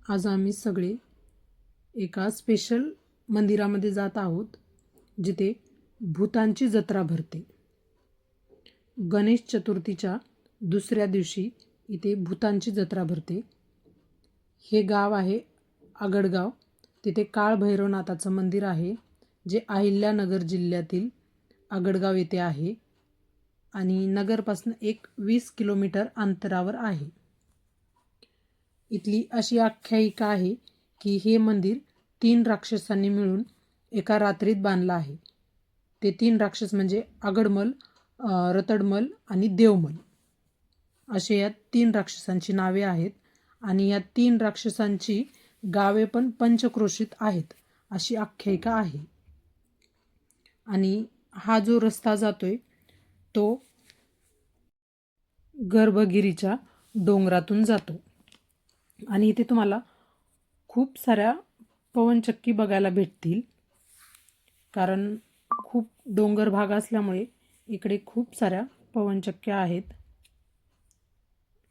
आज आम्ही सगळे एका स्पेशल मंदिरामध्ये जात आहोत, जिथे भूतांची जत्रा भरते। गणेश चतुर्थीच्या दुसऱ्या दिवशी इथे भूतांची जत्रा भरते। हे गाव आहे आगडगाव। तिथे काळ भैरवनाथाचं मंदिर आहे, जे अहिल्यानगर जिल्ह्यातील आगडगाव येथे आहे आणि नगरपासून 20 किलोमीटर अंतरावर आहे। इथली अशी आख्यायिका आहे की हे मंदिर 3 राक्षसांनी मिळून एका रात्रीत बांधलं आहे। ते 3 राक्षस म्हणजे आगडमल, रतडमल आणि देवमल असे या 3 राक्षसांची नावे आहेत आणि या 3 राक्षसांची गावे पण पंचक्रोशीत आहेत अशी आख्यायिका आहे। आणि हा जो रस्ता जातोय तो गर्भगिरीच्या डोंगरातून जातो आणि इथे तुम्हाला खूप साऱ्या पवनचक्की बघायला भेटतील, कारण खूप डोंगर भाग असल्यामुळे इकडे खूप साऱ्या पवनचक्क्या आहेत।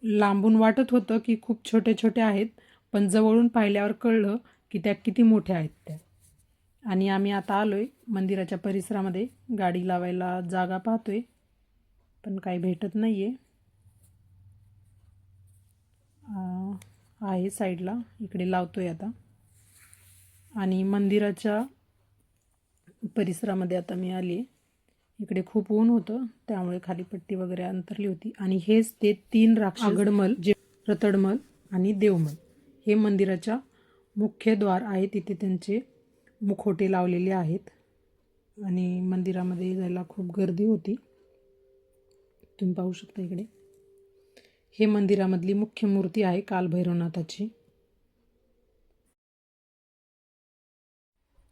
लांबून वाटत होतं की खूप छोटे छोटे आहेत, पण जवळून पाहिल्यावर कळलं की त्या किती मोठ्या आहेत त्या। आणि आम्ही आता आलोय मंदिराच्या परिसरामध्ये, गाडी लावायला जागा पाहतोय पण काही भेटत नाहीये। आहे साईडला, इकडे लावतोय आता। आणि मंदिराच्या परिसरामध्ये आता मी आली। इकडे खूप ऊन होतं, त्यामुळे खाली पट्टी वगैरे अंतरली होती। आणि हेच ते 3 राक्षस, आगडमल, रतडमल आणि देवमल, हे मंदिराच्या मुख्य द्वार आहे। तिथे त्यांचे मुखोटे लावलेले आहेत आणि मंदिरामध्ये जायला खूप गर्दी होती। तुम्ही पाहू शकता इकडे हे मंदिरामधली मुख्य मूर्ती आहे काल भैरवनाथाची।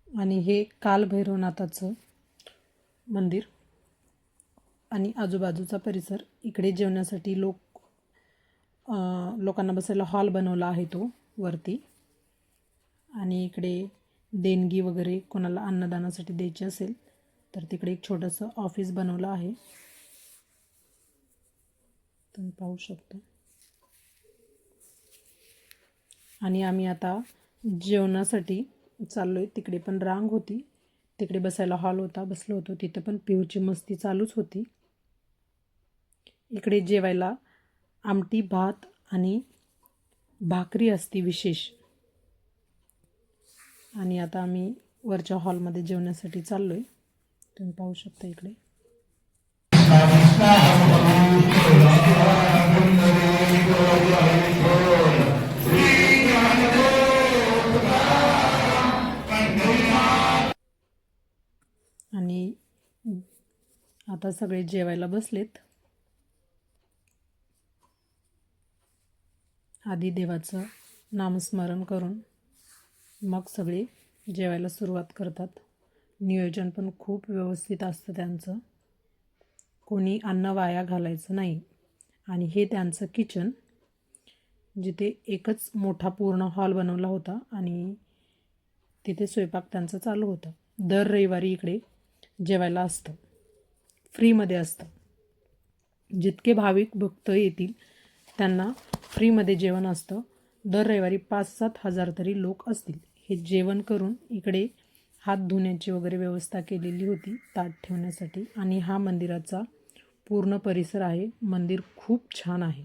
आणि हे काल भैरवनाथाचं मंदिर आणि आजूबाजूचा परिसर। इकडे जेवणासाठी लोकांना बसायला हॉल बनवला आहे तो वरती। आणि इकडे देणगी वगैरे कोणाला अन्नदानासाठी द्यायची असेल तर तिकडे एक छोटंसं ऑफिस बनवलं आहे, तुम्ही पाहू शकता। आणि आम्ही आता जेवणासाठी चाललोय। तिकडे पण रांग होती, तिकडे बसायला हॉल होता, बसलो होतो तिथं, पण पिऊची मस्ती चालूच होती। इकडे जेवायला आमटी, भात आणि भाकरी असते विशेष। आणि आता आम्ही वरच्या हॉलमध्ये जेवण्यासाठी चाललोय, तुम्ही पाहू शकता इकडे। आणि आता सगळे जेवायला बसलेत। आधी देवाचं नामस्मरण करून मग सगळे जेवायला सुरुवात करतात। नियोजन पण खूप व्यवस्थित असतं त्यांचं, कोणी अन्न वाया घालायचं नाही। आणि हे त्यांचं किचन, जिथे एकच मोठा पूर्ण हॉल बनवला होता आणि तिथे स्वयंपाक त्यांचा चालू होता। दर रविवारी इकडे जेवायला असतं, फ्रीमध्ये असतं। जितके भाविक भक्त येतील त्यांना फ्रीमध्ये जेवण असतं। दर रविवारी 5-7 हजार तरी लोक असतील। हे जेवण करून इकडे हात धुण्याची वगैरे व्यवस्था केलेली होती, ताट ठेवण्यासाठी। आणि हा मंदिराचा पूर्ण परिसर आहे। मंदिर खूप छान आहे।